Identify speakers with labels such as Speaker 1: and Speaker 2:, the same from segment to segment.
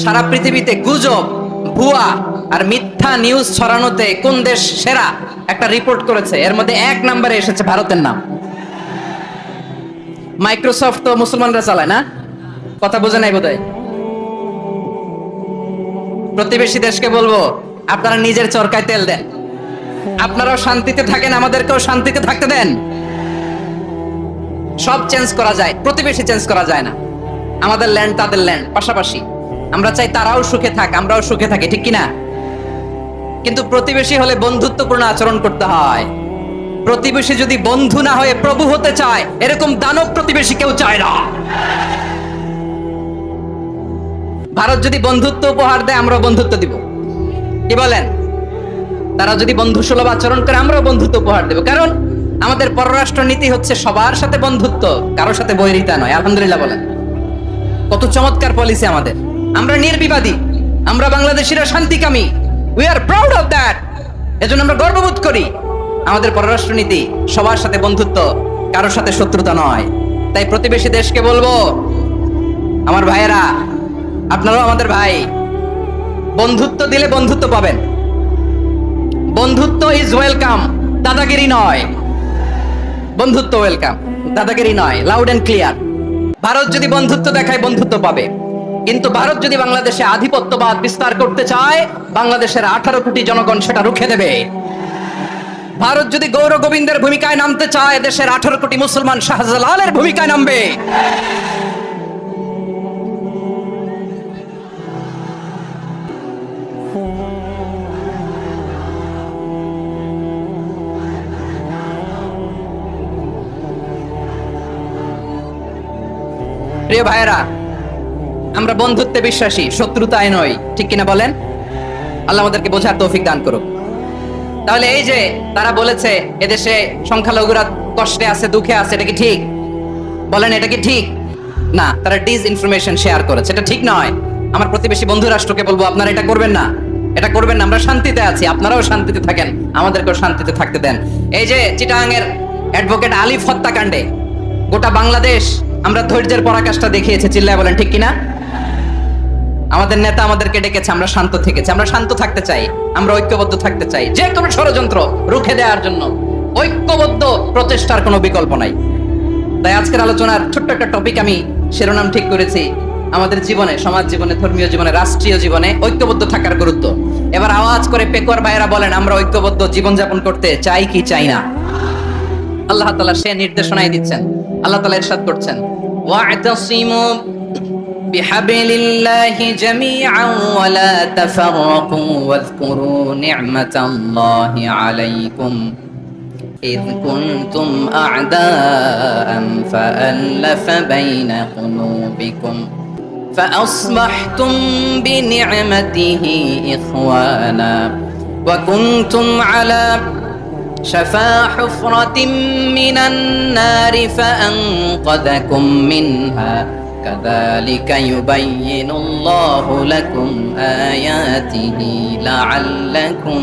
Speaker 1: সারা পৃথিবীতে গুজব, ভুয়া আর মিথ্যা নিউজ ছড়ানোতে কোন দেশ সেরা একটা রিপোর্ট করেছে, এর মধ্যে 1 নম্বরে এসেছে ভারতের নাম। মাইক্রোসফট তো মুসলমানরা চালায় না, কথা বোঝে নাই বোধহয়। প্রতিবেশী দেশকে বলবো, আপনারা নিজের চরকায় তেল দেন, আপনারাও শান্তিতে থাকেন, আমাদেরকেও শান্তিতে থাকতে দেন। সব চেঞ্জ করা যায়, প্রতিবেশী চেঞ্জ করা যায় না। আমাদের ল্যান্ড তাদের ল্যান্ড, পাশাপাশি। আমরা চাই তারাও সুখে থাক, আমরাও সুখে থাকি, ঠিক কিনা? কিন্তু প্রতিবেশী হলে বন্ধুত্বপূর্ণ আচরণ করতে হয়। প্রতিবেশী যদি বন্ধু না হয়ে প্রভু হতে চায়, এরকম দানব প্রতিবেশী কেউ চায় না। ভারত যদি বন্ধুত্ব উপহার দেয়, আমরাও বন্ধুত্ব দিব, কি বলেন? তারা যদি বন্ধু সুলভ আচরণ করে, আমরাও বন্ধুত্ব উপহার দেব। কারণ আমাদের পররাষ্ট্র নীতি হচ্ছে সবার সাথে বন্ধুত্ব, কারোর সাথে বৈরিতা নয়। আলহামদুলিল্লাহ বলেন, কত চমৎকার পলিসি আমাদের। আমরা নির্বিবাদী, আমরা বাংলাদেশিরা শান্তিকামী। We are proud of that. এজন্য আমরা গর্ববোধ করি। আমাদের পররাষ্ট্র নীতি সবার সাথে বন্ধুত্ব, কারোর সাথে শত্রুতা নয়। তাই প্রতিবেশী দেশকে বলবো, আমার ভাইয়েরা, আপনারাও আমাদের ভাই। বন্ধুত্ব দিলে বন্ধুত্ব পাবেন। বন্ধুত্ব ইজ ওয়েলকাম, দাদাগিরি নয়। বন্ধুত্ব ওয়েলকাম, দাদাগিরি নয়। Loud and clear. ভারত যদি বন্ধুত্ব দেখায়, বন্ধুত্ব পাবে। কিন্তু ভারত যদি বাংলাদেশে আধিপত্যবাদ বিস্তার করতে চায়, বাংলাদেশের 18 কোটি জনগণ সেটা রুখে দেবে। ভারত যদি গৌর গোবিন্দের ভূমিকায় নামতে চায়, দেশের 18 কোটি মুসলমান শাহজালালের ভূমিকায় নামবে। প্রিয় ভাইয়েরা, আমরা বন্ধুত্বে বিশ্বাসী, শত্রুতায় নয়, ঠিক কিনা বলেন? আল্লাহ আমাদেরকে বোঝার তৌফিক দান করুক। তাহলে এই যে তারা বলেছে এদেশে সংখ্যালঘুরা কষ্টে আছে, দুঃখে আছে, এটা কি ঠিক? বলেন, এটা কি ঠিক? না, তারা ডিস ইনফরমেশন শেয়ার করেছে, এটা ঠিক নয়। আমার প্রতিবেশী বন্ধু রাষ্ট্রকে বলবো, আপনারা এটা করবেন না, এটা করবেন না। আমরা শান্তিতে আছি, আপনারাও শান্তিতে থাকেন, আমাদেরকেও শান্তিতে থাকতে দেন। এই যে চিটাগাংয়ের অ্যাডভোকেট আলিফ হত্যাকাণ্ডে গোটা বাংলাদেশ আমরা ধৈর্যের পরাকাষ্ঠা দেখিয়েছে, চিল্লায় বলেন ঠিক কিনা? আমাদের নেতা আমাদেরকে ডেকেছে, আমরা শান্ত থেকেছি। আমরা শান্ত থাকতে চাই, আমরা ঐক্যবদ্ধ থাকতে চাই। যে কোনো ষড়যন্ত্র রুখে দেওয়ার জন্য ঐক্যবদ্ধ প্রচেষ্টার কোনো বিকল্প নাই। তাই আজকের আলোচনার ছোট্ট একটা টপিক আমি শিরোনাম ঠিক করেছি, আমাদের জীবনে, সমাজ জীবনে, ধর্মীয় জীবনে, রাষ্ট্রীয় জীবনে ঐক্যবদ্ধ থাকার গুরুত্ব। এবার আওয়াজ করে পেকুয়ার ভাইয়েরা বলেন, আমরা ঐক্যবদ্ধ জীবনযাপন করতে চাই কি চাই না? আল্লাহ তাআলা সে নির্দেশনাই দিচ্ছেন। আল্লাহ তাআলা ইরশাদ করছেন, ওয়া'তাসিমু বিহাবলিল্লাহি জামিআন ওয়া লা তাফাররাকু ওয়াযকুরু নি'মাতাল্লাহি আলাইকুম إذ كنتم أعداء فألف بين قلوبكم فأصبحتم بنعمته إخوانا وكنتم على شفا حفرة من النار فأنقذكم منها كذلك يبين الله لكم آياته لعلكم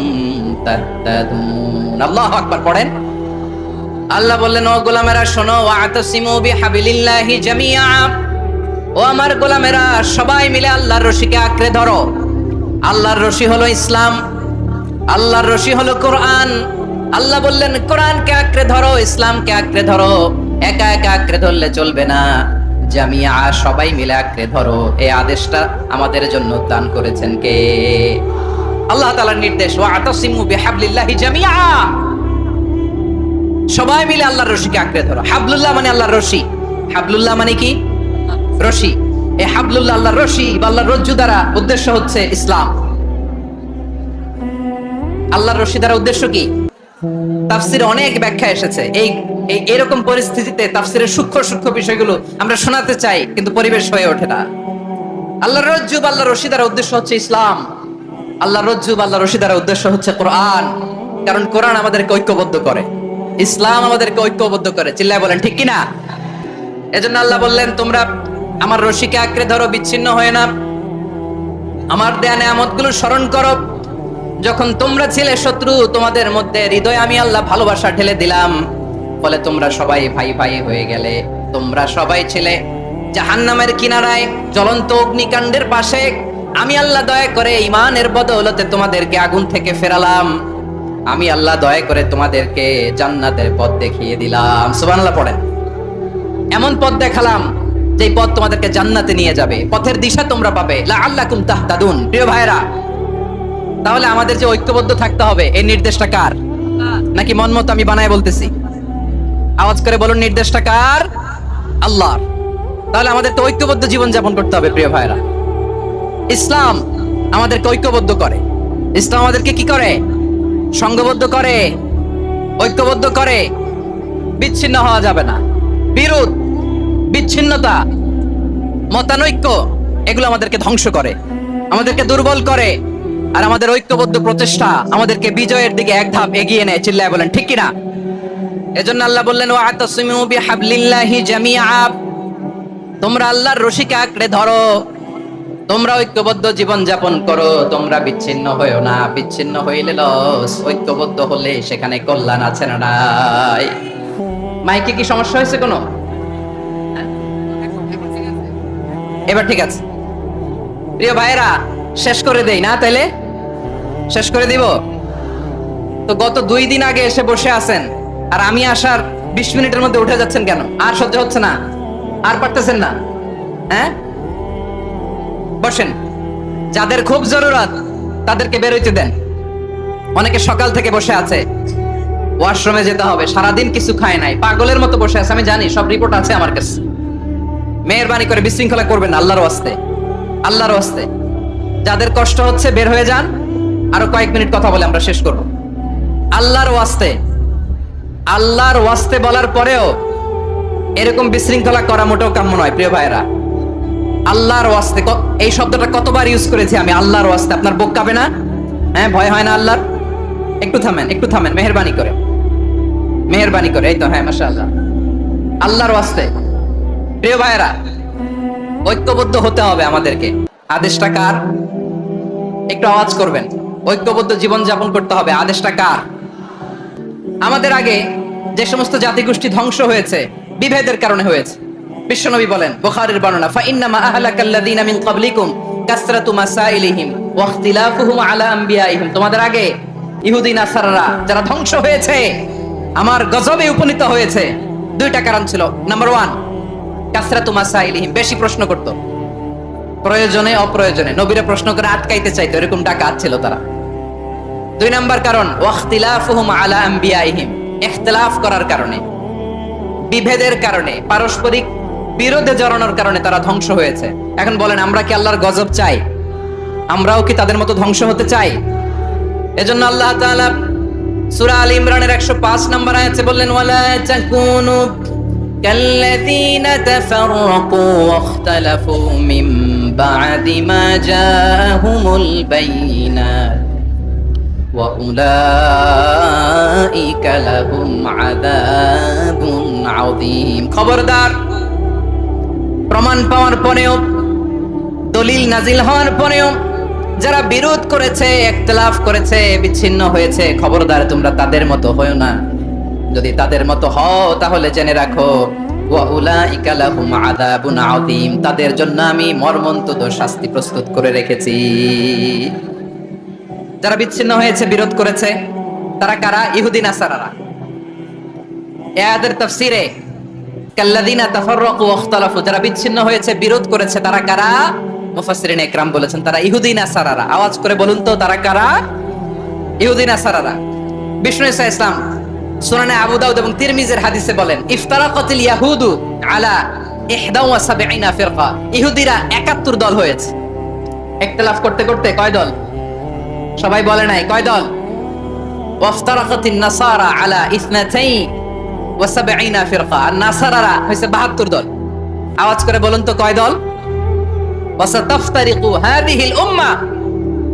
Speaker 1: تهتدون الله أكبر পড়েন। আল্লাহ বললেন, ও গোলামেরা শোনো, ওয়া'তাসিমু বিহাবলিল্লাহি জামিআ, ও আমার গোলামেরা সবাই মিলে আল্লাহর রশিকে আঁকড়ে ধরো। আল্লাহর রশি হলো ইসলাম, আল্লাহর রশি হলো কোরআন। আল্লাহ বললেন, কোরআনকে আঁকড়ে ধরো, ইসলামকে আঁকড়ে ধরো। একা একা আঁকড়ে ধরলে চলবে না, জামিআ, সবাই মিলে আঁকড়ে ধরো। এই আদেশটা আমাদের জন্য দান করেছেন কে? আল্লাহ তাআলার নির্দেশ, ওয়া'তাসিমু বিহাবলিল্লাহি জামিআ, সবাই মিলে আল্লাহর রশিকে আঁকড়ে ধরো। হাবলুল্লাহ মানে আল্লাহর রশি। হাবলুল্লাহ মানে কি? রশি। এই হাবলুল্লাহ আল্লাহর রশি বা আল্লাহর রজ্জু দ্বারা উদ্দেশ্য হচ্ছে ইসলাম। আল্লাহর রশি দ্বারা উদ্দেশ্য কি? তাফসিরে অনেক ব্যাখ্যা এসেছে। এরকম পরিস্থিতিতে তাফসিরের সূক্ষ্ম সূক্ষ্ম বিষয়গুলো আমরা শোনাতে চাই, কিন্তু পরিবেশ হয়ে ওঠে না। আল্লাহর রজ্জু বা আল্লাহর রশি দ্বারা উদ্দেশ্য হচ্ছে ইসলাম। আল্লাহর রজ্জু বা আল্লাহর রশি দ্বারা উদ্দেশ্য হচ্ছে কোরআন। কারণ কোরআন আমাদেরকে ঐক্যবদ্ধ করে, ইসলাম আমাদেরকে ঐক্যবদ্ধ করে। চিল্লায় বলেন ঠিক কিনা? এজন্য আল্লাহ বললেন, তোমরা আমার রশিকে আঁকড়ে ধরো, বিচ্ছিন্ন হয়ে না। আমার দেয়া নেয়ামতগুলো স্মরণ করো। যখন তোমরা ছিলে শত্রু, তোমাদের মধ্যে হৃদয়ে আমি আল্লাহ ভালোবাসা ঢেলে দিলাম, ফলে তোমরা সবাই ভাই ভাই হয়ে গেলে। তোমরা সবাই ছিলে জাহান্নামের কিনারায় জ্বলন্ত অগ্নিকাণ্ডের পাশে আমি আল্লাহ দয়া করে ঈমানের বদৌলতে তোমাদেরকে আগুন থেকে ফেরালাম, আমি আল্লাহ দয়া করে তোমাদেরকে জান্নাতের পথ দেখিয়ে দিলাম। সুবহানাল্লাহ পড়েন। এমন পথ দেখালাম যে পথ তোমাদেরকে জান্নাতে নিয়ে যাবে, পথের দিশা তোমরা পাবে, লাআল্লাকুম তাহতাদুন। প্রিয় ভাইরা, তাহলে আমাদের যে ঐক্যবদ্ধ থাকতে হবে এই নির্দেশটা কার? নাকি মন মতো আমি বানায় বলতেছি? আওয়াজ করে বলুন, নির্দেশটা কার? আল্লাহর। তাহলে আমাদের তো ঐক্যবদ্ধ জীবন যাপন করতে হবে। প্রিয় ভাইরা, ইসলাম আমাদেরকে ঐক্যবদ্ধ করে। ইসলাম আমাদেরকে কি করে? সংঘবদ্ধ করে, ঐক্যবদ্ধ করে। বিচ্ছিন্ন হওয়া যাবে না। বিরোধ, বিচ্ছিন্নতা, মতানৈক্য এগুলো আমাদেরকে ধ্বংস করে, আমাদেরকে দুর্বল করে। আর আমাদের ঐক্যবদ্ধ প্রচেষ্টা আমাদেরকে বিজয়ের দিকে এক ধাপ এগিয়ে নেয়। চিল্লায় বলেন ঠিক কিনা? এজন্য আল্লাহ বললেন, ওয়াতাসিমু বিহাবলিল্লাহি জামিআ, তোমরা আল্লাহর রশিকে আঁকড়ে ধরো, তোমরা ঐক্যবদ্ধ জীবন যাপন করো, তোমরা বিচ্ছিন্ন হইও না। বিচ্ছিন্ন হইলে লস, ঐক্যবদ্ধ হলে সেখানে কল্যাণ আছে না নাই? মাইকে কি সমস্যা হয়েছে কোনো? এবার ঠিক আছে। প্রিয় ভাইরা, শেষ করে দেই না? তাইলে শেষ করে দিব তো। গত 2 দিন আগে এসে বসে আছেন, আর আমি আসার 20 মিনিটের মধ্যে উঠে যাচ্ছেন কেন? আর সহ্য হচ্ছে না? আর পারতেছেন না? হ্যাঁ, বসেন। যাদের খুব জরুরত তাদেরকে বের হইতে দেন। অনেকে সকাল থেকে বসে আছে, ওয়াশরুমে যেতে হবে, সারাদিন কিছু খায় নাই, পাগলের মতো বসে আছে। আমি জানি, সব রিপোর্ট আছে আমার কাছে। মেহেরবানি করে বিশৃঙ্খলা করবেন না, আল্লাহর ওয়াস্তে, আল্লাহর ওয়াস্তে। যাদের কষ্ট হচ্ছে বের হয়ে যান। আরো কয়েক মিনিট কথা বলে আমরা শেষ করব। আল্লাহর ওয়াস্তে, আল্লাহর ওয়াস্তে বলার পরেও এরকম বিশৃঙ্খলা করা মোটেও কাম্য নয়। প্রিয় ভাইরা, আল্লাহর ওয়াস্তে, এই শব্দটা কতবার ইউজ করেছি আমি, আল্লাহর ওয়াস্তে। আপনার বুক কাঁপে না? হ্যাঁ, ভয় হয় না আল্লাহর? একটু থামেন, একটু থামেন, মেহেরবানি করে, মেহেরবানি করে। এই তো, হ্যাঁ, মাশাআল্লাহ। আল্লাহর ওয়াস্তে। প্রিয় ভাইরা, ঐক্যবদ্ধ হতে হবে আমাদেরকে। আদেশটা কার? একটু আওয়াজ করবেন। ঐক্যবদ্ধ জীবন যাপন করতে হবে, আদেশটা কার? আমাদের আগে যে সমস্ত জাতিগোষ্ঠী ধ্বংস হয়েছে বিভেদের কারণে হয়েছে। বিশ্বনবী বলেন, বুখারীর বর্ণনা, ফাইন্নামা আহলাকাল্লাযীনা মিন ক্বাবলিকুম কাসরাতু মাসাইলিহিম ওয়া ইখতিলাফুহুম আলা আমবিয়াইহিম। তোমাদের আগে ইহুদি নাসারারা যারা ধ্বংস হয়েছে, আমার গজবে উপনীত হয়েছে, 2টা কারণ ছিল। নাম্বার 1, কাসরাতু মাসাইলিহিম, বেশি প্রশ্ন করত, প্রয়োজনে অপ্রয়োজনে নবীরা প্রশ্ন করে আটকাইতে চাইতো, এরকম ডাকাত ছিল তারা। 2 নাম্বার কারণ, ওয়া ইখতিলাফুহুম আলা আমবিয়াইহিম, ইখতিলাফ করার কারণে, বিভেদের কারণে, পারস্পরিক বিরোধে জড়ানোর কারণে তারা ধ্বংস হয়েছে। এখন বলেন, আমরা কি আল্লাহর গজব চাই? আমরাও কি তাদের মতো ধ্বংস হতে চাই? এজন্য আল্লাহ তাআলা সূরা আল ইমরানের 105 নম্বর আয়াতে বললেন, ওয়ালা তাকুনু কাল্লাযীনা তাফাররাকু ওয়াখতালাফু মিন বা'দি মা জাআহুমুল বাইয়িনাত ওয়া উলাইকা লাহুম আযাবুন আযীম। খবরদার, প্রমাণ পাওয়ার পরেও, দলিল নাজিল হওয়ার পরেও যারা বিরোধ করেছে, ইখতিলাফ করেছে, বিচ্ছিন্ন হয়েছে, খবরদার তোমরা তাদের মতো হয়ো না। যদি তাদের মতো হও তাহলে জেনে রাখো, ওয়া উলাইকা লাহুম আযাবুন আযীম, তাদের জন্য আমি মর্মন্তুদ শাস্তি প্রস্তুত করে রেখেছি। যারা বিচ্ছিন্ন হয়েছে, বিরোধ করেছে, তারা কারা? ইহুদি নাসারারা। এদের তাফসীরে কাল্লাযীনা তাফাররাকু ওয়া ইখতালাফু, যারা বিচ্ছিন্ন হয়েছে, বিরোধ করেছে, তারা কারা? মুফাসসিরিনে ইকরাম বলেছেন তারা ইহুদি নাসারারা। আওয়াজ করে বলুন তো, তারা কারা? ইহুদি নাসারারা। বিষ্ণু ঈসা ইসলাম সুনানে আবু দাউদ এবং তিরমিজির হাদিসে বলেন, ইফতারাকাতিল ইয়াহুদু আলা 71 ফিরকা, ইহুদিরা 71 দল হয়েছে। ইখতিলাফ করতে করতে কয় দল? সবাই বলে নাই, কয় দল? ওয়াফতারাকাতিন নাসারা আলা 72 ফিরকা, আর নাসারারা হইছে 72 দল। আওয়াজ করে বলুন তো, কয় দল? ওয়াসাতাফতারিকু হাযিহিল উম্মাহ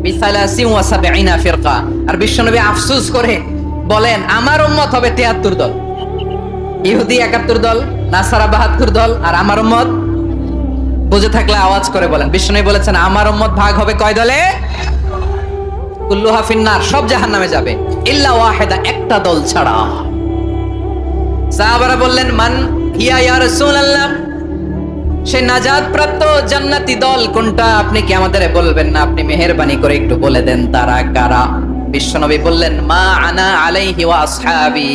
Speaker 1: বি73 ফিরকা। আর বিশ্বনবী আফসোস করে বলেন, আমার উম্মত হবে 73 দল। ইহুদি 71 দল, নাসারা 72 দল, আর আমার উম্মত, বুঝে থাকলে আওয়াজ করে বলেন। বিশ্বনবী বলেছেন, আমার উম্মত ভাগ হবে কয় দলে? কুল্লুহা ফিন্নার, সব জাহান্নামে যাবে, ইল্লা ওয়াহিদা, একটা দল ছাড়া। সাহাবারা বললেন, মান হিয়া ইয়া রাসূলুল্লাহ, সে নাজাত প্রাপ্ত জান্নাতি দল কোনটা আপনি কি আমাদের বলবেন না? আপনি মেহেরবানি করে একটু বলে দেন তারা কারা। বিশ্বনবী বললেন, মা আনা আলাইহি ওয়া আসহাবি,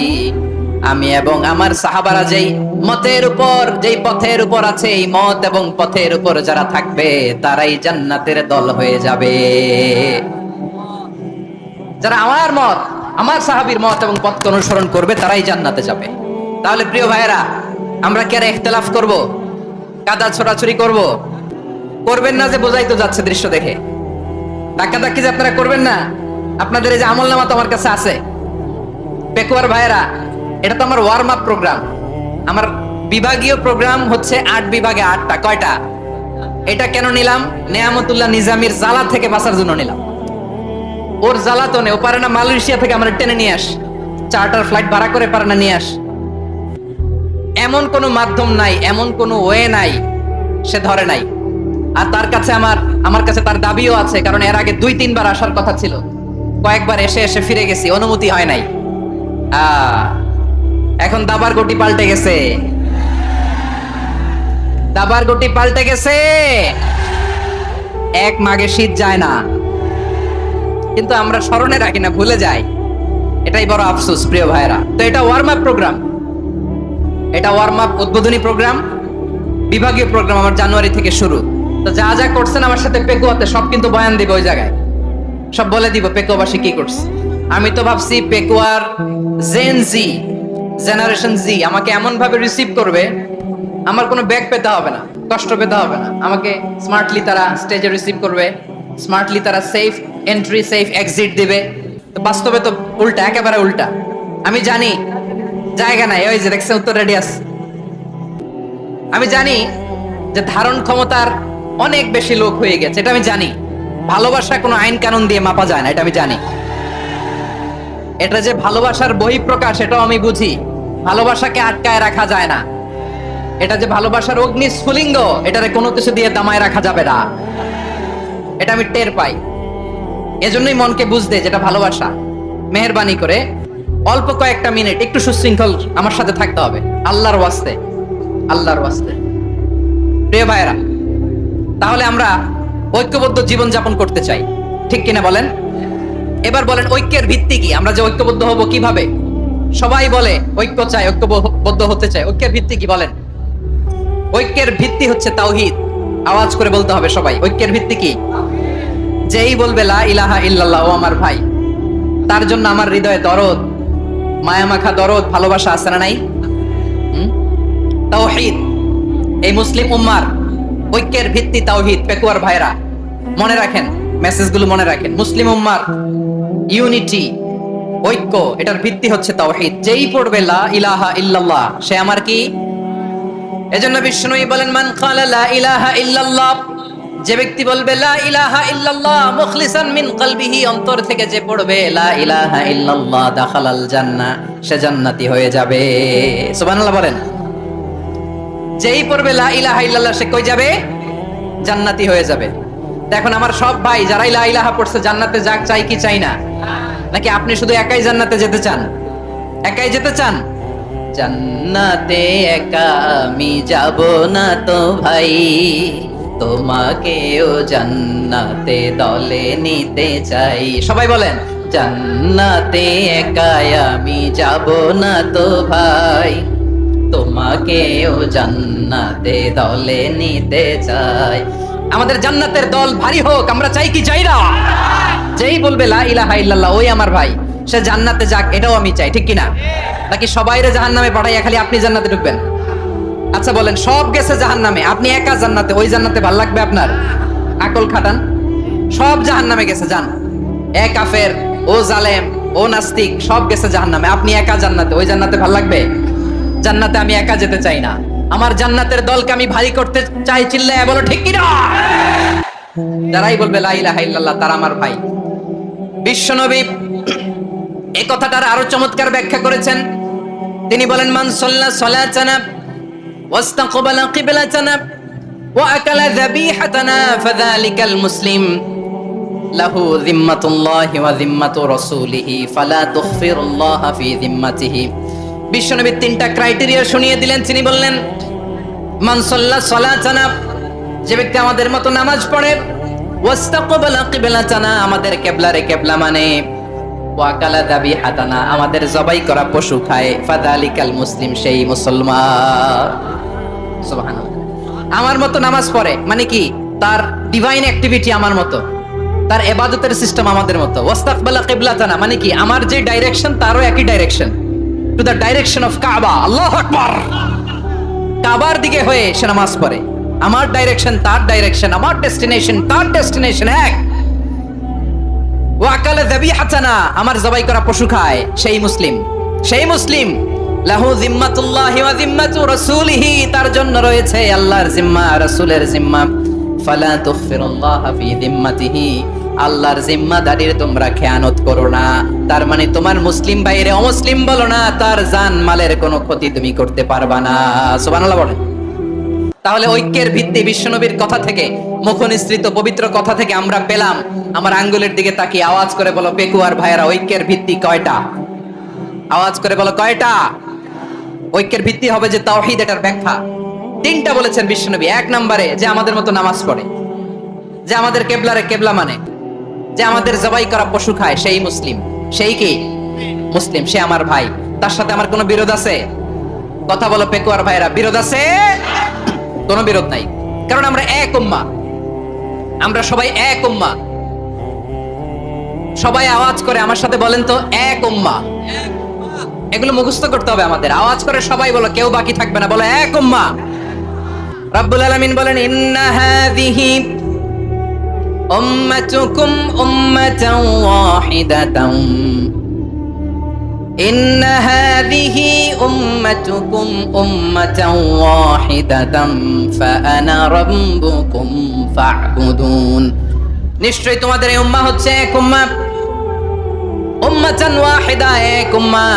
Speaker 1: আমি এবং আমার সাহাবারা যেই মতের উপর, যেই পথের উপর আছে, এই মত এবং পথের উপর যারা থাকবে তারাই জান্নাতের দল হয়ে যাবে। যারা আমার মত, আমার সাহাবীর মত এবং পথকে অনুসরণ করবে তারাই জান্নাতে যাবে। তাহলে প্রিয় ভাইয়েরা, আমরা কি আর ইখতিলাফ করব? কাদা ছোড়াছুরি করব? করবেন না যে বোঝাই তো যাচ্ছে দৃশ্য দেখে। ধাক্কাধাক্কি যে আপনারা করবেন না। আপনাদের এই যে আমলনামা তো আমার কাছে আছে। পেকুয়ার ভাইয়েরা, এটা তো আমার ওয়ার্ম আপ প্রোগ্রাম। আমার বিভাগীয় প্রোগ্রাম হচ্ছে 8 বিভাগে 8টা। কয়টা? এটা কেন নিলাম? নেয়ামতুল্লাহ নিজামীর জ্বালা থেকে বাঁচার জন্য নিলাম। ওর জ্বালাতনে ও পারে না মালয়েশিয়া থেকে আমরা টেনে নিয়ে আস, চার্টার ফ্লাইট ভাড়া করে পারে না নিয়ে আস। এমন কোনো মাধ্যম নাই, এমন কোনো ওয়ে নাই সে ধরে নাই। আর তার কাছে আমার কাছে তার দাবিও আছে, কারণ এর আগে 2-3 বার আসার কথা ছিল। কয়েকবার এসে এসে ফিরে গেছি, অনুমতি হয় নাই। এখন দাবার গটি পাল্টে গেছে, দাবার গটি পাল্টে গেছে। এক মাঘে শীত যায় না, কিন্তু আমরা স্মরণে রাখি না, ভুলে যাই। এটাই বড় আফসোস প্রিয় ভাইরা। তো এটা ওয়ার্ম আপ প্রোগ্রাম, এটা ওয়ার্ম আপ উদ্বোধনী প্রোগ্রাম, বিভাগীয় প্রোগ্রাম আমার জানুয়ারি থেকে শুরু। তো যা যা করছেন আমার সাথে পেকুয়াতে সব কিন্তু বয়ান দিব, ওই জায়গায় সব বলে দিব পেকুয়াবাসী কি করছে। আমি তো ভাবছি পেকুয়ার জেনারেশন জি আমাকে এমন ভাবে রিসিভ করবে, আমার কোনো ব্যাগ পেতে হবে না, কষ্ট পেতে হবে না। আমাকে স্মার্টলি তারা স্টেজে রিসিভ করবে, স্মার্টলি তারা সেফ এন্ট্রি সেফ এক্সিট দিবে। তো বাস্তবে তো উল্টা, একেবারে উল্টা। আমি জানি জায়গা নাই, ওই যে দেখছে উত্তর রেডিয়াস। আমি জানি যে ধারণ ক্ষমতার অনেক বেশি লোক হয়ে গেছে, এটা আমি জানি। ভালোবাসা কোনো আইন কানুন দিয়ে মাপা যায় না, এটা আমি জানি। এটা যে ভালোবাসার বহিঃপ্রকাশ, এটাও আমি বুঝি। ভালোবাসাকে আটকায় রাখা যায় না। এটা যে ভালোবাসার অগ্নি স্ফুলিঙ্গ, এটারে কোনো কিছু দিয়ে দামায় রাখা যাবে না, এটা আমি টের পাই। এজন্যই মনকে বুঝতে যেটা ভালোবাসা। মেহেরবানি করে অল্প কয়েকটা মিনিট একটু সুশৃঙ্খল আমার সাথে থাকতে হবে, আল্লাহর ওয়াস্তে, আল্লাহর ওয়াস্তে। প্রিয় ভাইয়েরা, তাহলে আমরা ঐক্যবদ্ধ জীবন যাপন করতে চাই, ঠিক কিনা বলেন? এবার বলেন ঐক্যের ভিত্তি কি? আমরা যে ঐক্যবদ্ধ হব কিভাবে? সবাই বলে ঐক্য চাই, ঐক্যবদ্ধ হতে চাই। ঐক্যের ভিত্তি কি বলেন? ঐক্যের ভিত্তি হচ্ছে তাওহীদ। আওয়াজ করে বলতে হবে সবাই, ঐক্যের ভিত্তি কি? যেই বলবে লা ইলাহা ইল্লাল্লাহ, ও আমার ভাই, তার জন্য আমার হৃদয়ে দরদ, মায়ামাখা দরদ, ভালোবাসা আছে না নাই? তাওহীদ। এই মুসলিম উম্মার ঐক্যের ভিত্তি তাওহীদ। পেকুয়ার ভাইরা মনে রাখেন, মেসেজগুলো মনে রাখেন। মুসলিম উম্মার ইউনিটি, ঐক্য, এটার ভিত্তি হচ্ছে তাওহীদ। যেই পড়বে লা ইলাহা ইল্লাল্লাহ, সে আমার কি? এজন্য বিষ্ণুই বলেন, মান ক্বালা লা ইলাহা ইল্লাল্লাহ, যে ব্যক্তি বলবে লা ইলাহা ইল্লাল্লাহ মুখলিসান মিন কলবিহি, অন্তর থেকে যে পড়বে লা ইলাহা ইল্লাল্লাহ, দাখালাল জান্নাহ, সে জান্নাতি হয়ে যাবে। সুবহানাল্লাহ বলেন। যেই পড়বে লা ইলাহা ইল্লাল্লাহ, সে কই যাবে? জান্নাতি হয়ে যাবে। এখন আমার সব ভাই যারাই লা ইলাহা পড়ছে জান্নাতে যাক, চাই কি চাই না? নাকি আপনি শুধু একাই জান্নাতে যেতে চান? একাই যেতে চান? জান্নাতে একা আমি যাব না তো ভাই, তোমাকেও জান্নাতে দলে নিতে চাই। সবাই বলেন, জান্নাতে একা আমি যাব না তো ভাই, তোমাকেও জান্নাতে দলে নিতে চাই। আমাদের জান্নাতের দল ভারী হোক, আমরা চাই কি চাই না? যেই বলবে লা ইলাহা ইল্লাল্লাহ, ওই আমার ভাই, সে জান্নাতে যাক, এটাও আমি চাই, ঠিক কিনা? নাকি সবাইরে জাহান্নামে পাঠাইয়া খালি আপনি জান্নাতে ঢুকবেন? আচ্ছা বলেন, সব গেছে জাহান্নামে, আপনি একা জান্নাতে, ওই জান্নাতে ভাল লাগবে আপনার? আকল খাটান। সব জাহান্নামে গেছে, যান। এ কাফের, ও জালেম, ও নাস্তিক, সব গেছে জাহান্নামে, আপনি একা জান্নাতে, ওই জান্নাতে ভাল লাগবে? জান্নাতে আমি একা যেতে চাই না, আমার জান্নাতের দলকে আমি ভারী করতে চাই। চিল্লায় বলো ঠিক কিনা? যারাই বলবে লা ইলাহা ইল্লাল্লাহ, তারা আমার ভাই। বিশ্বনবী এই কথাটার আরো চমৎকার ব্যাখ্যা করেছেন। তিনি বলেন, মান সাল্লা সালাতানা ওয়াস্তাকবালা কিবলাতানা ওয়া আকালা যাবিহাতানা ফাযালিকাল মুসলিম লাহু যিম্মাতুল্লাহি ওয়া যিম্মাতু রাসূলিহি ফালা তুখফিরুল্লাহা ফি যিম্মাতিহি। বিশ্বনবী তিনটা ক্রাইটেরিয়া শুনিয়ে দিলেন। তিনি বললেন, মান সাল্লা সালাতানা, যে ব্যক্তি আমাদের মতো নামাজ পড়ে, ওয়াস্তাকবালা কিবলাতানা, আমাদের কিবলারে কিবলা মানে, ওয়াকালা যাবিহাতানা, আমাদের জবাই করা পশু খায়, ফাযালিকাল মুসলিম, সেই মুসলমান। সুবহানাল্লাহ। আমার মতো নামাজ পড়ে মানে কি, তার ডিভাইন অ্যাক্টিভিটি আমার মতো, তার ইবাদতের সিস্টেম আমাদের মতো। ওয়াস্তাকবালা কিবলাতানা মানে কি, আমার যে ডাইরেকশন তারও একই direction, to the direction of কাবা। আল্লাহু আকবার। কাবার দিকে হয়ে সে নামাজ পড়ে, আমার ডাইরেকশন তার ডাইরেকশন, আমার ডেস্টিনেশন তার ডেস্টিনেশন এক। ওয়াকালা যাবিহাতানা, আমার জবাই করা পশু খায়, সেই মুসলিম, সেই মুসলিম। লাহু জিম্মাতুল্লাহি ওয়া জিম্মাতু রাসূলিহি, তার জন্য রয়েছে আল্লাহর জিম্মা, রাসূলের জিম্মা। ফালা তুগফিরুল্লাহা ফি জিম্মাতিহি, আল্লাহর জিম্মাদারির তোমরা খেয়ানত করো না। তার মানে তোমার মুসলিম ভাইরে অমুসলিম বলো না, তার জান মালের কোনো ক্ষতি তুমি করতে পারবা না। সুবহানাল্লাহ বলেন। তাহলে ঐক্যের ভিত্তি বিশ্বনবীর কথা থেকে, মুখনিসৃত পবিত্র কথা থেকে আমরা পেলাম। আমার আঙ্গুলের দিকে তাকিয়ে আওয়াজ করে বলো পেকুয়ার ভাইয়েরা, ঐক্যের ভিত্তি কয়টা? আওয়াজ করে বলো কয়টা? ঐক্যের ভিত্তি হবে যে তাওহীদ, এটার ব্যাখ্যা তিনটা বলেছেন বিশ্বনবী। এক নম্বরে যে আমাদের মতো নামাজ পড়ে, যে আমাদের কেবলারে কেবলা মানে, যে আমাদের জবাই করা পশু খায়, সেই মুসলিম। সেই কি মুসলিম? সে আমার ভাই, তার সাথে আমার কোনো বিরোধ আছে? কথা বলো পেকুয়ার ভাইরা, বিরোধ আছে? কোনো বিরোধ নাই, কারণ আমরা এক উম্মাহ, আমরা সবাই এক উম্মাহ। সবাই আওয়াজ করে আমার সাথে বলেন তো, এক উম্মাহ। এগুলো মুখস্থ করতে হবে আমাদের। আওয়াজ করে সবাই বলো, কেউ বাকি থাকবে না, বলো এক উম্মাহ। রব্বুল আলামিন বলেন, ইন্না হাযিহি উম্মাতুকুম উম্মাতান ওয়াহিদাতান, ইন্না হাযিহি উম্মাতুকুম উম্মাতান ওয়াহিদাতান ফাআনা রাব্বুকুম ফা'বুদুন। নিশ্চয়ই তোমাদের এই উম্মাহ হচ্ছে এক উম্মাহ, উম্মাতান ওয়াহিদা, এক উম্মাহ।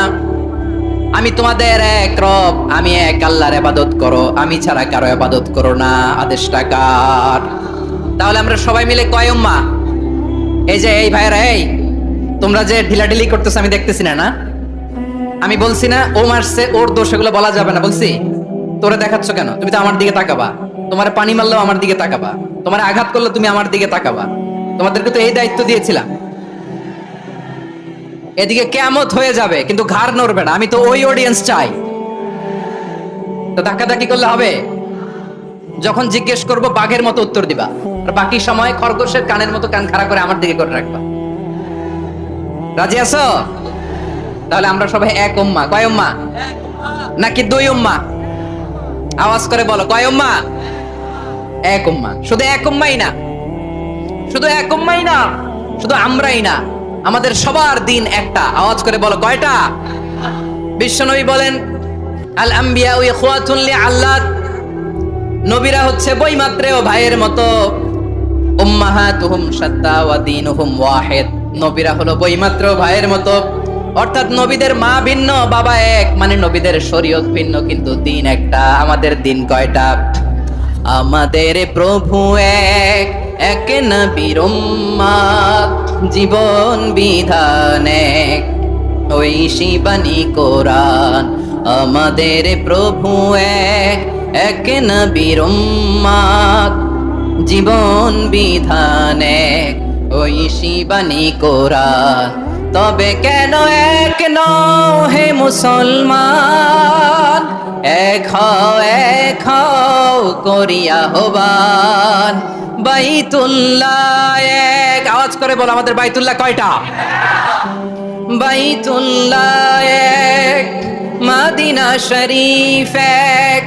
Speaker 1: আমি তোমাদের এক রব, আমি এক আল্লাহর ইবাদত করো, আমি ছাড়া কারো ইবাদত করো না। আদেশটা কার? তাহলে আমরা সবাই মিলে কয় উম্মাহ? এই যে এই ভাইরা, এই তোমরা যে ঢিলাঢিলি করতেছ আমি দেখতেছি না, না আমি বলছি না ও মারছে ওর দোষ, এগুলো বলা যাবে না বলছি? তোরে দেখাচ্ছ কেন? তুমি তো আমার দিকে তাকাবা। তোমার পানি মারলেও আমার দিকে তাকাবা, তোমার আঘাত করলে তুমি আমার দিকে তাকাবা। তোমাদেরকে তো এই দায়িত্ব দিয়েছিলাম। এদিকে কিয়ামত হয়ে যাবে কিন্তু ঘাড় নড়বে না, আমি তো ওই অডিয়েন্স চাই। তো ধাক্কাধাক্কি করলে হবে? যখন জিজ্ঞেস করব বাঘের মতো উত্তর দিবা, আর বাকি সময় খরগোশের কানের মতো কান খাড়া করে আমার দিকে করে রাখবা। রাজি আছো? তাহলে আমরা সবাই এক উম্মাহ। কয় উম্মাহ? নাকি দুই উম্মাহ? আওয়াজ করে বলো, কয় উম্মাহ? এক উম্মাহ। শুধু এক উম্মাহই না, শুধু এক উম্মাহই না, শুধু আমরাই না, আমাদের সবার দিন একটা। আওয়াজ করে বলো কয়টা? বিশ্বনবী বলেন, আল আম্বিয়া ইখওয়াতুন লিআল্লাত, নবীরা হচ্ছে বৈমাত্রেয় ভাইয়ের মতো। উম্মাহাতুহুম শাত্তা ওয়া দীনুহুম ওয়াহিদ, নবীরা হলো বৈমাত্রেয় ভাইয়ের মতো। অর্থাৎ নবীদের মা ভিন্ন, বাবা এক, মানে নবীদের শরীয়ত ভিন্ন কিন্তু দিন একটা। আমাদের দিন কয়টা? আমাদের প্রভু এক, এক নবীর উম্মাত, জীবন বিধান এক, ওই শিবানী কোরআন। আমাদের প্রভু এক, এক নবীর উম্মাত, জীবন বিধান এক, ওই শিবানী কোরআন। তবে কেন এক নও হে মুসলমান, এক হও করিয়া আহ্বান। বাইতুল্লাহ এক, আওয়াজ করে বলো আমাদের বাইতুল্লাহ কয়টা? বাইতুল্লাহ এক, মদিনা শরীফ এক,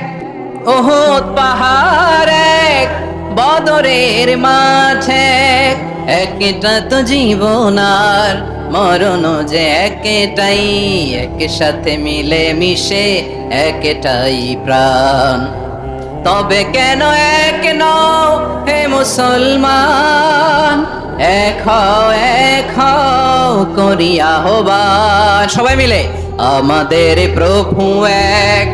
Speaker 1: উহুদ পাহাড় এক, বদরের মাঠ এক। একটা তো জীবন আর মরণ যে একটাই, একসাথে মিলে মিশে একটাই প্রাণ। তবে কেন এক নও হে মুসলমান, এক হও করিয়া আহ্বান। সবাই মিলে, আমাদের প্রভু এক,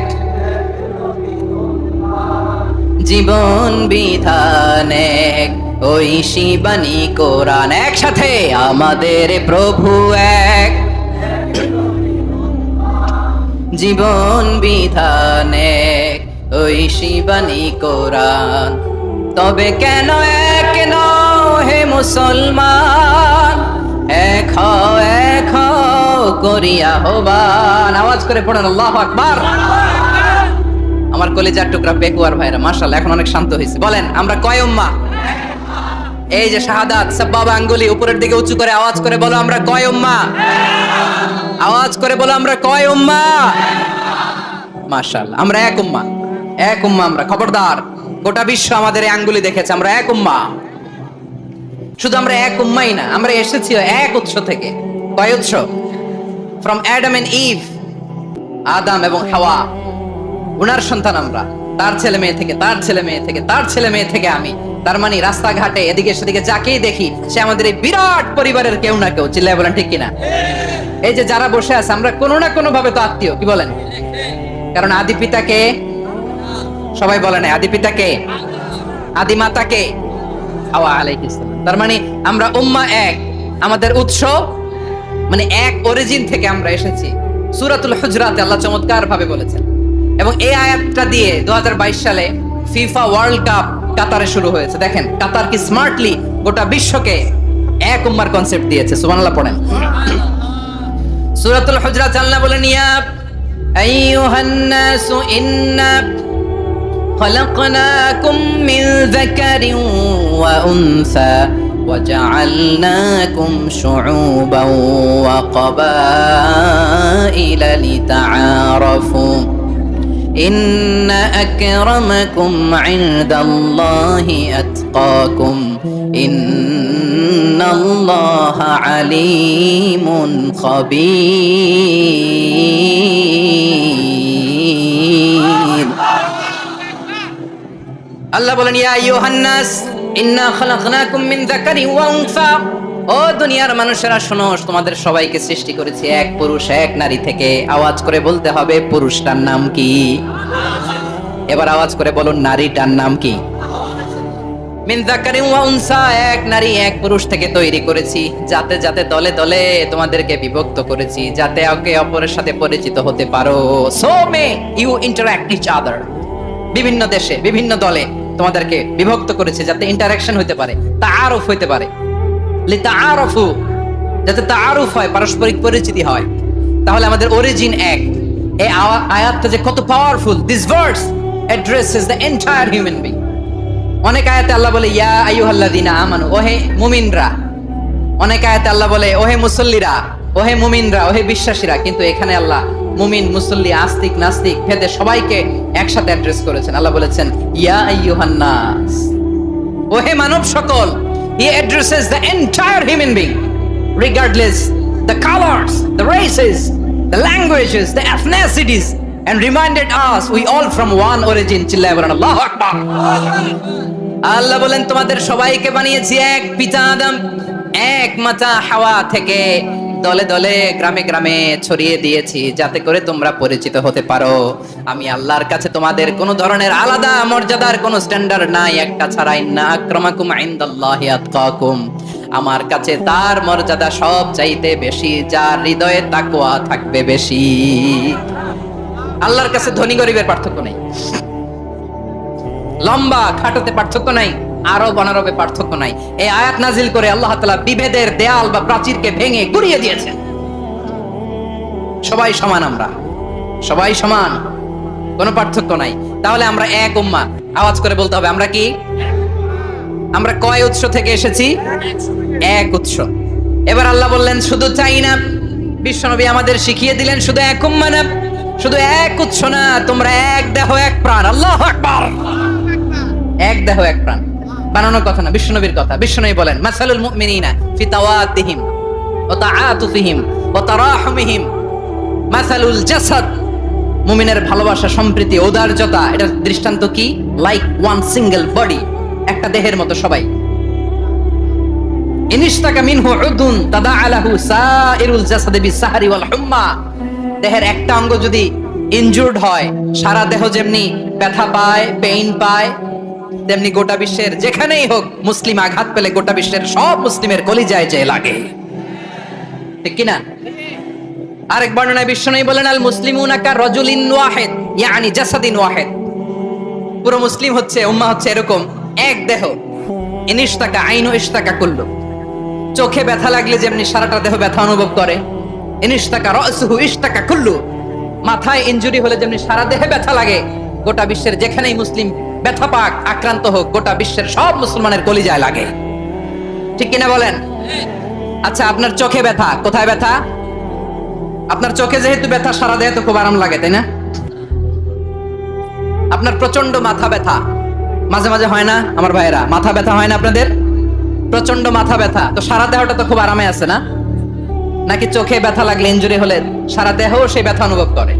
Speaker 1: জীবন বিধান এক, ওই শিবানী কোরআন। একসাথে, আমাদের প্রভু এক, জীবন বিধান এক, ঐশী বাণী কোরআন। তবে কেন এক নও হে মুসলমান, এক হও করিয়া আহ্বান। আওয়াজ করে পড়েন আল্লাহু আকবার। আমার কলিজার টুকরা পেকুয়ার ভাইরা মাশাআল্লাহ এখন অনেক শান্ত হয়েছে। বলেন আমরা কয় উম্মাহ? এই যে শাহাদাত সাব্বাবা আঙ্গুলি উপরের দিকে উঁচু করে আওয়াজ করে বলো আমরা কয় উম্মাহ? আওয়াজ করে বলো আমরা কয় উম্মাহ? মাশাআল্লাহ আমরা এক উম্মাহ, এক উম্মাহ আমরা। খবরদার, গোটা বিশ্ব আমাদের এই আঙ্গুলি দেখেছে আমরা এক উম্মাহ। শুধু আমরা এক উম্মাই না, আমরা এসেছি এক উৎস থেকে। কয় উৎস? ফ্রম অ্যাডাম এন্ড ইভ, আদম এবং হাওয়া, উনার সন্তান আমরা। তার ছেলে মেয়ে থেকে, তার ছেলে মেয়ে থেকে, তার ছেলে মেয়ে থেকে আমি। তার মানে রাস্তাঘাটে এদিকে সেদিকে যাকেই দেখি সে আমাদের এই বিরাট পরিবারের কেউ না কেউ। চিল্লায় বলেন ঠিক কিনা? এই যে যারা বসে আছে আমরা কোনো না কোনো ভাবে তো আত্মীয়, কি বলেন? কারণ আদি পিতাকে সবাই বলে না, আদি পিতাকে, আদি মাতাকে হাওয়া আলাইহিস সালাম। তার মানে আমরা উম্মাহ এক, আমাদের উৎস মানে এক অরিজিন থেকে আমরা এসেছি। সূরাতুল হুজরাতে আল্লাহ চমৎকার ভাবে বলেছেন। এবং এই আয়াতটা দিয়ে 2022 সালে ফিফা ওয়ার্ল্ড কাপ কাতারে শুরু হয়েছে। দেখেন কাতার কি স্মার্টলি গোটা বিশ্বকে এক উম্মার কনসেপ্ট দিয়েছে। সুবহানাল্লাহ পড়েন। সূরাতুল হুজরাত আল্লাহ বলেন ইয়া আইয়ুহান নাসু ইন্না খলাকনাকুম মিন যাকারিন ওয়া উনসা وجعلناكم شعوبا وقبائل لتعارفوا إن أكرمكم عند الله أتقاكم إن الله عليم خبير الله বলেন ইয়া আইয়ুহান নাস ইন্না খালাকনাকুম মিন যাকারিন ওয়া উনসা। ও দুনিয়ার মানুষেরা শোনো, তোমাদের সবাইকে সৃষ্টি করেছি এক পুরুষ এক নারী থেকে। আওয়াজ করে বলতে হবে পুরুষটার নাম কি? এবার আওয়াজ করে বলুন নারীটার নাম কি? মিন যাকারিন ওয়া উনসা, এক নারী এক পুরুষ থেকে তৈরি করেছি। যাতে যাতে দলে দলে তোমাদেরকে বিভক্ত করেছি, যাতে একে অপরের সাথে পরিচিত হতে পারো। So may you interact each other. বিভিন্ন দেশে বিভিন্ন দলে তোমাদেরকে বিভক্ত করেছে যাতে ইন্টারঅ্যাকশন হতে পারে, তাআরুফ হতে পারে। লিতাআরফু, যাতে তাআরুফ হয়, পারস্পরিক পরিচিতি হয়। তাহলে আমাদের অরিজিন এক। এই আয়াতটা যে কত powerful. This verse addresses the entire human being. অনেক আয়াতে আল্লাহ বলে ইয়া আইয়ুহাল্লাযীনা আমানু, ওহে মুমিনরা। অনেক আয়াতে আল্লাহ বলে ওহে মুসল্লিরা, ওহে মুমিনরা, ওহে বিশ্বাসীরা। কিন্তু এখানে আল্লাহ মুমিন, মুসল্লি, আস্তিক, নাস্তিক ভেদে সবাইকে একসাথে অ্যাড্রেস করেছেন। আল্লাহ বলেছেন ইয়া আইয়ুহান নাস, ওহে মানব সকল। He addresses the entire human being regardless the colors, the races, the languages, the ethnicities, and reminded us we all from one origin. চিল্লায়ে বলেন আল্লাহু আকবার। আল্লাহ বলেন তোমাদের সবাইকে বানিয়েছি এক পিতা আদম, এক মাতা হাওয়া থেকে। দলে দলে গ্রামে গ্রামে ছড়িয়ে দিয়েছি যাতে করে তোমরা পরিচিত হতে পারো। আমি আল্লাহর কাছে তোমাদের কোনো ধরনের আলাদা মর্যাদার কোনো স্ট্যান্ডার্ড নাই একটা ছাড়া। ইন্না আক্রামাকুম ইনদাল্লাহি আতকাকুম, আমার কাছে তার মর্যাদা সব চাইতে বেশি যার হৃদয়ে তাকওয়া থাকবে বেশি। আল্লাহর কাছে ধনী গরিবের পার্থক্য নেই, লম্বা খাটোতে পার্থক্য নাই, আরব অনারবে পার্থক্য নাই। এই আয়াত নাজিল করে আল্লাহ তাআলা বিভেদের দেয়াল বা প্রাচীরকে ভেঙে গুড়িয়ে দিয়েছেন। সবাই সমান, আমরা সবাই সমান, কোনো পার্থক্য নাই। তাহলে আমরা এক উম্মাহ। আওয়াজ করে বলতে হবে আমরা কি? আমরা কয় উৎস থেকে এসেছি? এক উৎস। এবার আল্লাহ বললেন শুধু চাই না, বিশ্বনবী আমাদের শিখিয়ে দিলেন শুধু এক উম্মাহ না, শুধু এক উৎস না, তোমরা এক দেহ এক প্রাণ। আল্লাহু আকবার। এক দেহ এক প্রাণ বানানোর কথা না, বিশ্বনবীর কথা। বিশ্বনবী বলেন মাসালুল মুমিনিনা ফি তাওয়াদ্দিহিম ওয়া তাআতুফিহিম ওয়া তারাহুমিহিম মাসালুল জাসাদ। মুমিনের ভালোবাসা, সম্প্রীতি, ঔদার্যতা, এটার দৃষ্টান্ত কি? লাইক ওয়ান সিঙ্গেল বডি, একটা দেহের মতো সবাই। ইনিশতাকা মিনহু উদুন তাদাআলাহু সাইরুল জাসাদি বিসাহরি ওয়াল হুম্মা। দেহের একটা অঙ্গ যদি ইনজুর্ড হয়, সারা দেহ যেমনি ব্যথা পায়, পেইন পায়, তেমনি গোটা বিশ্বের যেখানেই হোক মুসলিম আঘাত পেলে গোটা বিশ্বের সব মুসলিমের কলিজায় যে লাগে, ঠিক কিনা? আরেক বর্ণনায় বিশ্বনবী বলেন আল মুসলিমুনা কা রাজুলিন ওয়াহিদ, ইয়ানি জাসাদিন ওয়াহিদ। পুরো মুসলিম হচ্ছে, উম্মাহ হচ্ছে এরকম এক দেহ। ইনিশতাকা আইনু ইশতাকা কুল্লু। চোখে ব্যথা লাগলে যেমনি সারাটা দেহ ব্যথা অনুভব করে, ইনিশতাকা রাসুহু ইশতাকা কুল্লু। মাথায় ইনজুরি হলে যেমনি সারা দেহে ব্যথা লাগে, গোটা বিশ্বের যেখানেই মুসলিম ব্যথা পাক, আক্রান্ত হোক, গোটা বিশ্বের সব মুসলমানের কলিজায় লাগে। ঠিক কিনা বলেন? আচ্ছা, আপনার চোখে ব্যথা, কোথায় ব্যথা? আপনার চোখে যেহেতু ব্যথা, সারা দেহে তো খুব আরাম লাগে, তাই না? আপনার প্রচন্ড মাথা ব্যথা মাঝে মাঝে হয় না আমার ভাইয়েরা? মাথা ব্যথা হয় না আপনাদের? প্রচন্ড মাথা ব্যথা, তো সারা দেহটা তো খুব আরামে আছে না? নাকি চোখে ব্যথা লাগলে, ইনজুরি হলে সারা দেহ সেই ব্যথা অনুভব করে?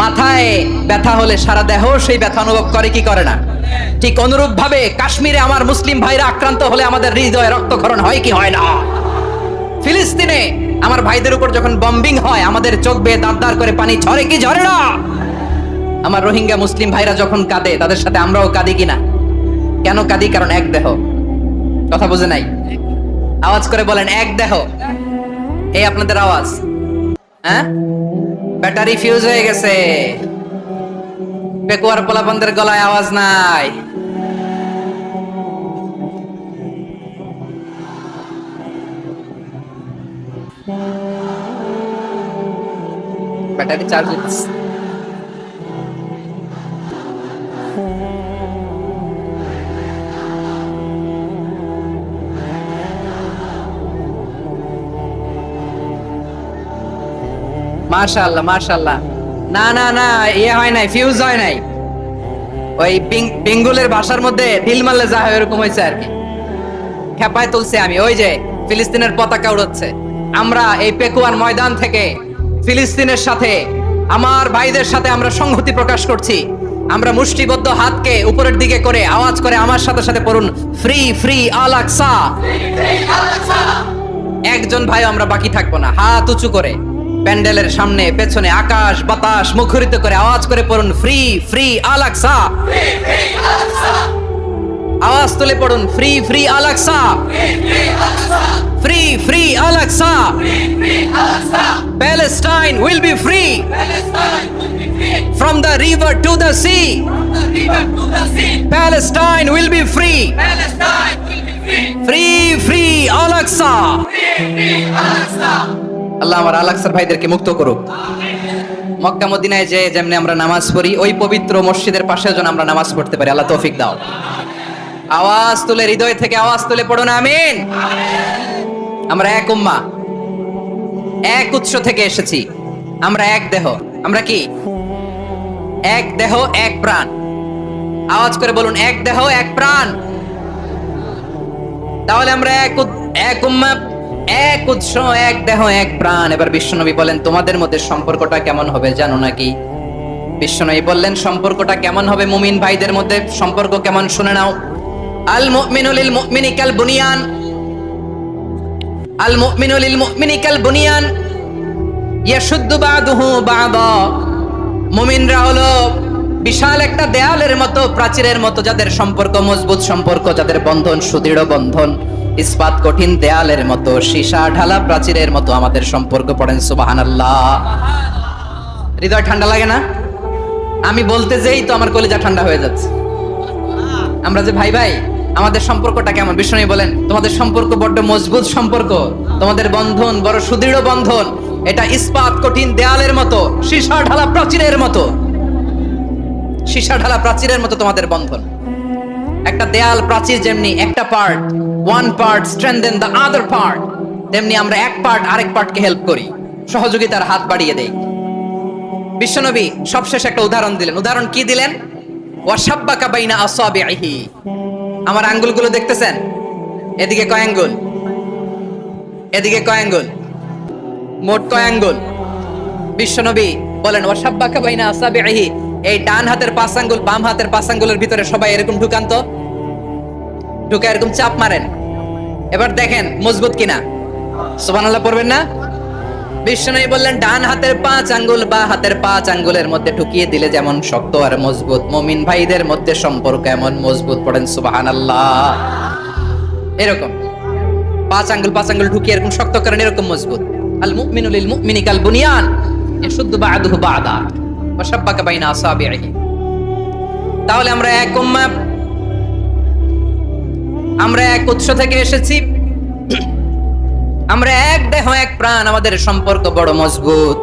Speaker 1: মাথায় ব্যথা হলে সারা দেহ সেই ব্যথা অনুভব করে কি করে না? ঠিক অনুরূপ ভাবে কাশ্মীরে আমার মুসলিম ভাইরা আক্রান্ত হলে আমাদের হৃদয়ে রক্তক্ষরণ হয় কি হয় না? ফিলিস্তিনে আমার ভাইদের উপর যখন বম্বিং হয়, আমাদের চোখ বেয়ে দাঁত দাঁত করে পানি ঝরে কি ঝরে না? আমার রোহিঙ্গা মুসলিম ভাইরা যখন কাঁদে, তাদের সাথে আমরাও কাঁদি কিনা? কেন কাঁদি? কারণ এক দেহ। কথা বুঝে নাই? আওয়াজ করে বলেন, এক দেহ। এই আপনাদের আওয়াজ, হ্যাঁ? ব্যাটারি ফিউজ হয়ে গেছে, পেকুয়ার পোলাপানদের গলায় আওয়াজ নাই। ব্যাটারি চার্জ হচ্ছে। মাশাআল্লাহ মাশাআল্লাহ। না না না, ইয়ে হয় নাই, ফিউজ হয় নাই। ওই বেঙ্গলের ভাষার মধ্যে ঢিল মারলে যা হয় এরকম হয়েছে আর কি। খেপায় তুলছে আমি। ওই যে ফিলিস্তিনের পতাকা উড়াচ্ছে, আমরা এই পেকুয়ার ময়দান থেকে ফিলিস্তিনের সাথে, আমার ভাইদের সাথে আমরা সংহতি প্রকাশ করছি। আমরা মুষ্টিবদ্ধ হাতকে উপরের দিকে করে আওয়াজ করে আমার সাথে সাথে পড়ুন, ফ্রি ফ্রি আল আকসা। একজন ভাই আমরা বাকি থাকবো না, হাত উঁচু করে প্যান্ডেলের সামনে পেছনে আকাশ বাতাস মুখরিত করে আওয়াজ করে পড়ুন, ফ্রি ফ্রি আল আকসা। আওয়াজ তুলে পড়ুন, free free Al Aqsa, free free Al Aqsa. Palestine will be free from the river to the sea. Palestine will be free. Free free Al Aqsa. আল্লাহ আমার আল আকসার ভাইদেরকে মুক্ত করুক। মক্কা মদিনায় যে যেমনি আমরা নামাজ পড়ি, ওই পবিত্র মসজিদের পাশে যেন আমরা নামাজ পড়তে পারি। আল্লাহ তৌফিক দাও। আওয়াজ তুলে, হৃদয় থেকে আওয়াজ তুলে পড়ুন, আমিন। আমরা এক উম্মাহ, এক উৎস থেকে এসেছি, আমরা এক দেহ। আমরা কি? এক দেহ এক প্রাণ। আওয়াজ করে বলুন, এক দেহ এক প্রাণ। তাহলে আমরা এক উম্মাহ, এক উৎস, এক দেহ এক প্রাণ। এবার বিশ্বনবী বলেন, তোমাদের মধ্যে সম্পর্কটা কেমন হবে জানো নাকি? বিশ্বনবী বললেন, সম্পর্কটা কেমন হবে মুমিন ভাইদের মধ্যে? সম্পর্ক কেমন শুনে নাও। আল মুমিনু লিল মুমিনি কাল বুনিয়ান, আল মুমিনু লিল মুমিনি কাল বুনিয়ান ইয়াশুদ্দু বাদুহু বাদা। মুমিনরা হলো বিশাল একটা দেয়ালের মতো, প্রাচীরের মতো, যাদের সম্পর্ক মজবুত সম্পর্ক, যাদের বন্ধন সুদৃঢ় বন্ধন, ইস্পাত কঠিন দেয়ালের মতো, সীসা ঢালা প্রাচীরের মতো আমাদের সম্পর্ক। পড়েন সুবহানাল্লাহ। হৃদয় ঠান্ডা লাগে না? আমি বলতে যেই তো আমার কলিজা ঠান্ডা হয়ে যাচ্ছে। আমরা যে ভাই ভাই, আমাদের সম্পর্কটা কেমন? বিষ্ণু বলেন, তোমাদের সম্পর্ক বড্ড মজবুত সম্পর্ক, তোমাদের বন্ধন বড় সুদৃঢ় বন্ধন। এটা ইস্পাত কঠিন দেয়ালের মতো, সীসা ঢালা প্রাচীরের মতো, সীসা ঢালা প্রাচীরের মতো তোমাদের বন্ধন। একটা দেয়াল প্রাচীর যেমনি একটা part, one part strengthen the other part, তেমনি আমরা এক পার্ট আরেক পার্টকে হেল্প করি, সহযোগিতার হাত বাড়িয়ে দেই। বিশ্বনবী সবশেষ একটা উদাহরণ দিলেন। উদাহরণ কি দিলেন? ওয়াশাব্বাকা বাইনা আসাবিহি। আমার আঙ্গুলগুলো দেখতেছেন? এদিকে কয় আঙ্গুল, এদিকে কয় আঙ্গুল, মোট কয় আঙ্গুল? বিশ্বনবী বলেন, ওয়াশাব্বাকা বাইনা আসাবিহি। এই ডান হাতের 5 আঙ্গুল বাম হাতের 5 আঙ্গুলের ভিতরে সবাই এরকম ঢুকান তো, ঢুকে এরকম চাপ মারেন। এবার দেখেন মজবুত কিনা। সুবহানাল্লাহ পড়বেন না? বিষ্ণু বললেন, ডান হাতের 5 আঙ্গুল বা হাতের 5 আঙ্গুলের মধ্যে ঢুকিয়ে দিলে যেমন শক্ত আর মজবুত, মুমিন ভাইদের মধ্যে সম্পর্ক এমন মজবুত। পড়েন সুবহানাল্লাহ। এরকম 5 আঙ্গুল ঢুকিয়ে এরকম শক্ত করেন, এরকম মজবুত। আল মুমিনু লিল মুমিনি কাল বুনিয়ান ইয়াশুদ্দু বা'দুহু বা'দা ওয়া শাব্বাকা বাইনা আসাবিহি। তাহলে আমরা এক উম্মাহ, আমরা এক উৎস থেকে এসেছি, আমরা এক দেহ এক প্রাণ, আমাদের সম্পর্ক বড় মজবুত।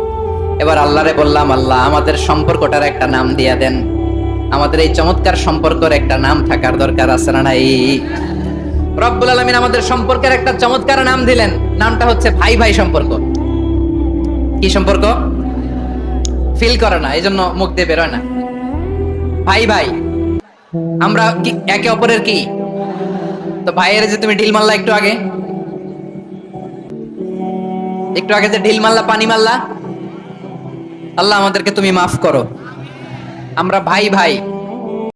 Speaker 1: এবার আল্লাহরে বললাম, আল্লাহ আমাদের সম্পর্কটার একটা নাম দিয়া দেন। আমাদের এই চমৎকার সম্পর্কের একটা নাম থাকার দরকার আছে না নাই? রব্বুল আলামিন আমাদের সম্পর্কের একটা চমৎকার নাম দিলেন, নামটা হচ্ছে ভাই ভাই সম্পর্ক। কি সম্পর্ক? ফিল করে না, এই জন্য মুখ দিয়ে বেরোয় না। ভাই ভাই, আমরা কি একে অপরের কি? তো ভাইয়ের যে তুমি ঢিল মারলা একটু আগে, একটু আগে যে ঢিল মারলা, পানি মারলা, আল্লাহ আমাদেরকে তুমি মাফ করো। আমরা ভাই ভাই,